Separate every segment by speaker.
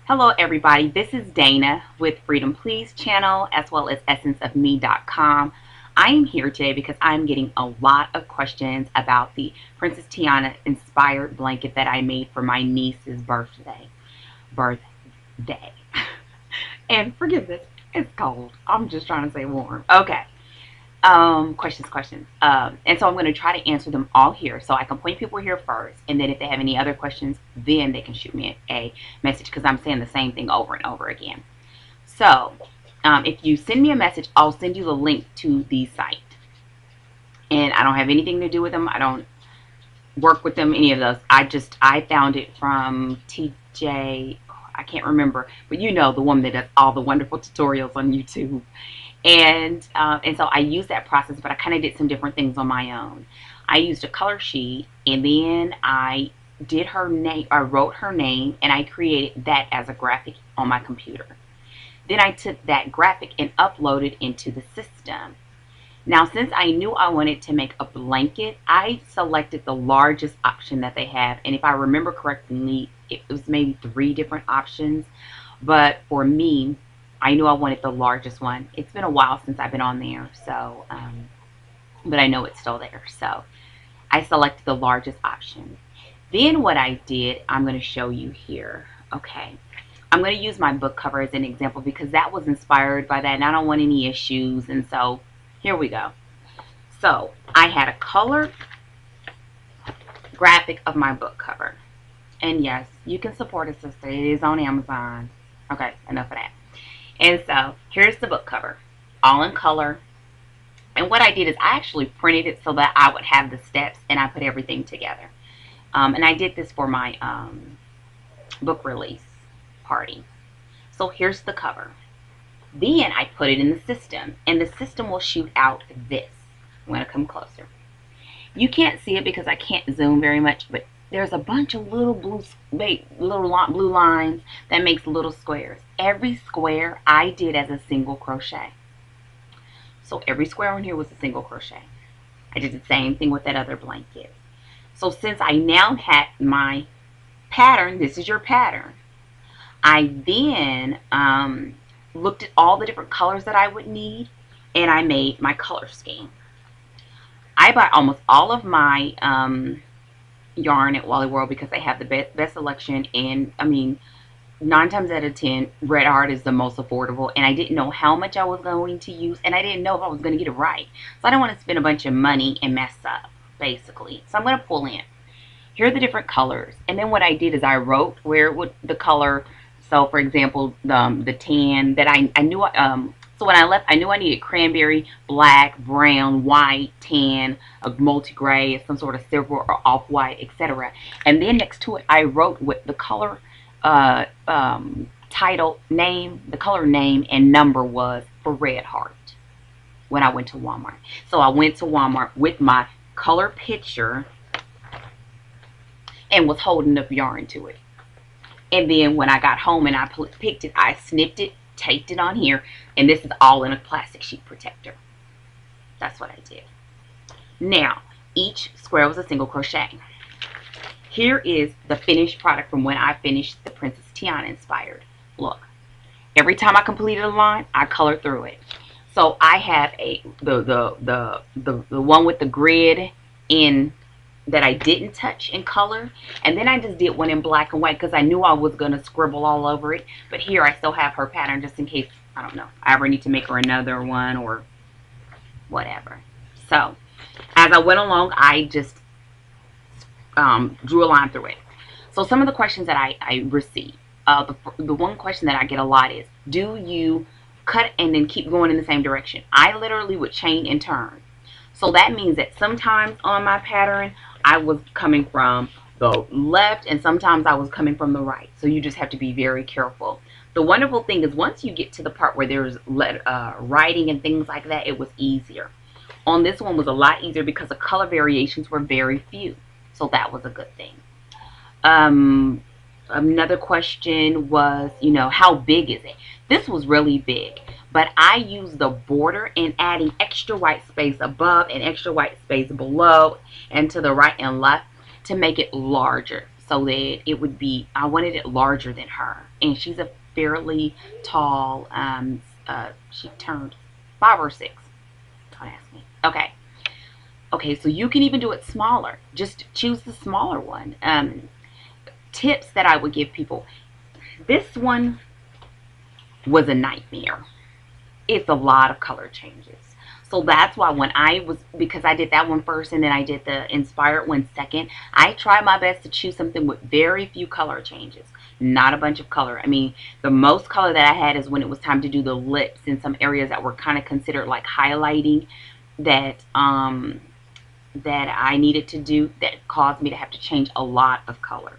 Speaker 1: Hello everybody, this is Dana with Freedom Please channel as well as essenceofme.com. I am here today because I'm getting a lot of questions about the Princess Tiana inspired blanket that I made for my niece's birthday. And forgive this, it's cold. I'm just trying to say warm. Okay. Questions. And so I'm going to try to answer them all here. So I can point people here first, and then if they have any other questions, then they can shoot me a message because I'm saying the same thing over and over again. So if you send me a message, I'll send you the link to the site. And I don't have anything to do with them. I don't work with them, any of those. I found it from TJ. I can't remember, but you know, the woman that does all the wonderful tutorials on YouTube. And so I used that process, but I kind of did some different things on my own. I used a color sheet, and then I did her name. I wrote her name, and I created that as a graphic on my computer. Then I took that graphic and uploaded into the system. Now, since I knew I wanted to make a blanket, I selected the largest option that they have. And if I remember correctly, it was maybe 3 different options. But for me, I knew I wanted the largest one. It's been a while since I've been on there, so but I know it's still there. So I selected the largest option. Then what I did, I'm going to show you here. Okay, I'm going to use my book cover as an example because that was inspired by that, and I don't want any issues. And so here we go. So I had a color graphic of my book cover, and yes, you can support a sister. It is on Amazon. Okay, enough of that. And so here's the book cover, all in color. And what I did is I actually printed it so that I would have the steps, and I put everything together. And I did this for my book release party. So here's the cover. Then I put it in the system, and the system will shoot out this. I'm going to come closer. You can't see it because I can't zoom very much, but there's a bunch of little blue lines that makes little squares. Every square I did as a single crochet. So every square on here was a single crochet. I did the same thing with that other blanket. So since I now had my pattern, this is your pattern, I then looked at all the different colors that I would need, and I made my color scheme. I bought almost all of my yarn at Wally World because they have the best selection, and I mean, 9 times out of 10 Red Heart is the most affordable, and I didn't know how much I was going to use, and I didn't know if I was going to get it right, so I don't want to spend a bunch of money and mess up basically. So I'm going to pull in, here are the different colors, and then what I did is I wrote where would the color, so for example the tan that I knew so when I left, I knew I needed cranberry, black, brown, white, tan, a multi-gray, some sort of silver or off-white, etc. And then next to it, I wrote what the color title name, the color name and number was for Red Heart when I went to Walmart. So I went to Walmart with my color picture and was holding up yarn to it. And then when I got home and I picked it, I snipped it, taped it on here, and this is all in a plastic sheet protector. That's what I did. Now each square was a single crochet. Here is the finished product from when I finished the Princess Tiana inspired. Look, every time I completed a line, I colored through it. So I have the one with the grid in that I didn't touch in color, and then I just did one in black and white because I knew I was going to scribble all over it. But here I still have her pattern just in case, I don't know, I ever need to make her another one or whatever. So as I went along, I just drew a line through it. So some of the questions that I received, the one question that I get a lot is, do you cut and then keep going in the same direction? I literally would chain and turn. So that means that sometimes on my pattern I was coming from the left and sometimes I was coming from the right. So you just have to be very careful. The wonderful thing is once you get to the part where there's writing and things like that, it was easier. On this one was a lot easier because the color variations were very few. So that was a good thing. Another question was, you know, how big is it? This was really big, but I used the border and adding extra white space above and extra white space below and to the right and left to make it larger. so that it would be, I wanted it larger than her. And she's a fairly tall, she turned 5 or 6. Don't ask me. Okay. Okay, so you can even do it smaller. Just choose the smaller one. Tips that I would give people. This one was a nightmare. It's a lot of color changes. So that's why when because I did that one first and then I did the inspired one second, I tried my best to choose something with very few color changes. Not a bunch of color. I mean, the most color that I had is when it was time to do the lips in some areas that were kind of considered like highlighting that that I needed to do, that caused me to have to change a lot of color.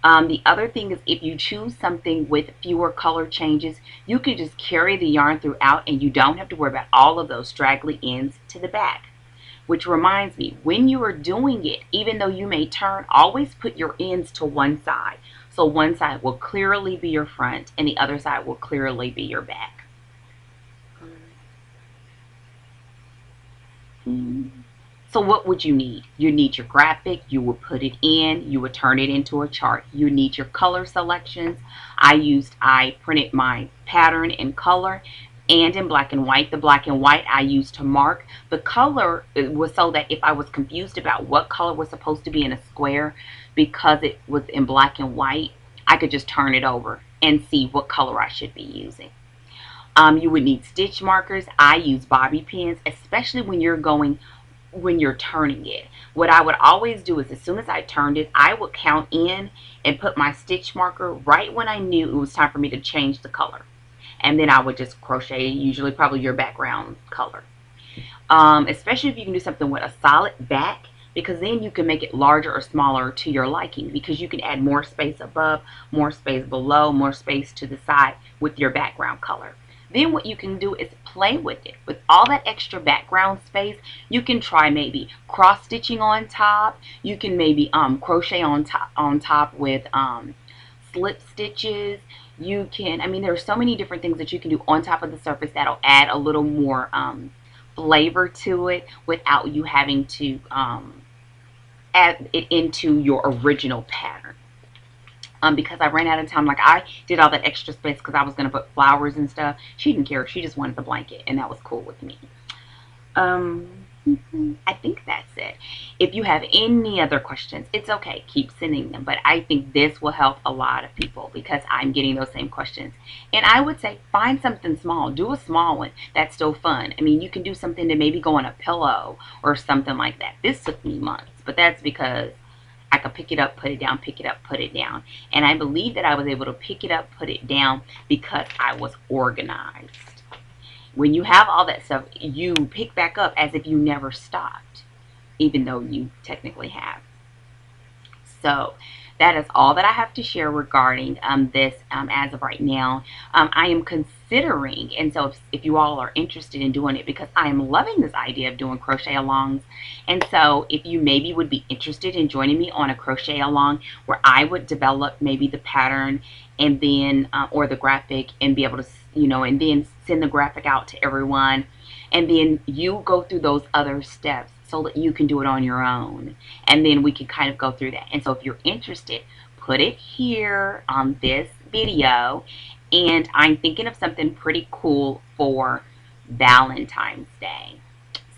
Speaker 1: The other thing is, if you choose something with fewer color changes, you can just carry the yarn throughout and you don't have to worry about all of those straggly ends to the back. Which reminds me, when you are doing it, even though you may turn, always put your ends to one side. So one side will clearly be your front and the other side will clearly be your back. So what would you need? You need your graphic, you would put it in, you would turn it into a chart. You need your color selections. I printed my pattern in color and in black and white. The black and white I used to mark. The color was so that if I was confused about what color was supposed to be in a square because it was in black and white, I could just turn it over and see what color I should be using. You would need stitch markers. I use bobby pins, especially when you're turning it. What I would always do is, as soon as I turned it, I would count in and put my stitch marker right when I knew it was time for me to change the color. And then I would just crochet, usually probably your background color. Especially if you can do something with a solid back, because then you can make it larger or smaller to your liking, because you can add more space above, more space below, more space to the side with your background color. Then what you can do is play with it. With all that extra background space, you can try maybe cross stitching on top. You can maybe crochet on top with slip stitches. You can, I mean, there are so many different things that you can do on top of the surface that'll add a little more flavor to it without you having to add it into your original pattern. Because I ran out of time. Like, I did all that extra space because I was going to put flowers and stuff. She didn't care. She just wanted the blanket, and that was cool with me. I think that's it. If you have any other questions, it's okay. Keep sending them. But I think this will help a lot of people because I'm getting those same questions. And I would say find something small. Do a small one that's still fun. I mean, you can do something to maybe go on a pillow or something like that. This took me months, but that's because I could pick it up, put it down, pick it up, put it down. And I believe that I was able to pick it up, put it down because I was organized. When you have all that stuff, you pick back up as if you never stopped, even though you technically have. So that is all that I have to share regarding this as of right now. I am considering, and so if you all are interested in doing it, because I am loving this idea of doing crochet-alongs, and so if you maybe would be interested in joining me on a crochet-along where I would develop maybe the pattern and then or the graphic and be able to, you know, and then send the graphic out to everyone, and then you go through those other steps so that you can do it on your own, and then we can kind of go through that. And so if you're interested, put it here on this video. And I'm thinking of something pretty cool for Valentine's Day.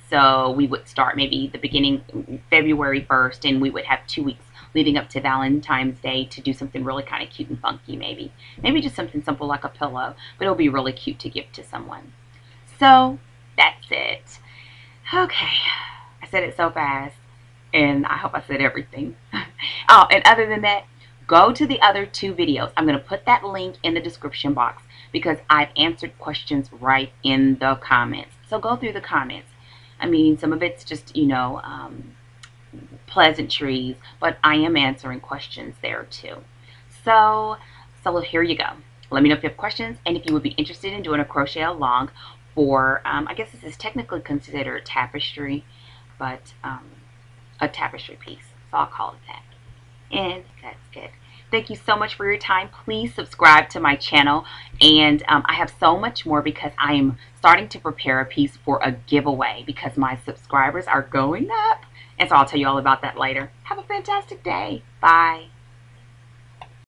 Speaker 1: So we would start maybe the beginning February 1st, and we would have 2 weeks leading up to Valentine's Day to do something really kind of cute and funky. Maybe just something simple like a pillow, but it'll be really cute to give to someone. So that's it. Okay, I said it so fast, and I hope I said everything. Oh, and other than that, go to the other 2 videos. I'm going to put that link in the description box because I've answered questions right in the comments. So go through the comments. I mean, some of it's just, you know, pleasantries, but I am answering questions there too. So here you go. Let me know if you have questions, and if you would be interested in doing a crochet-along for, I guess this is technically considered tapestry, but a tapestry piece, so I'll call it that. And that's it. Thank you so much for your time. Please subscribe to my channel, and I have so much more because I am starting to prepare a piece for a giveaway because my subscribers are going up And so I'll tell you all about that later. Have a fantastic day. Bye.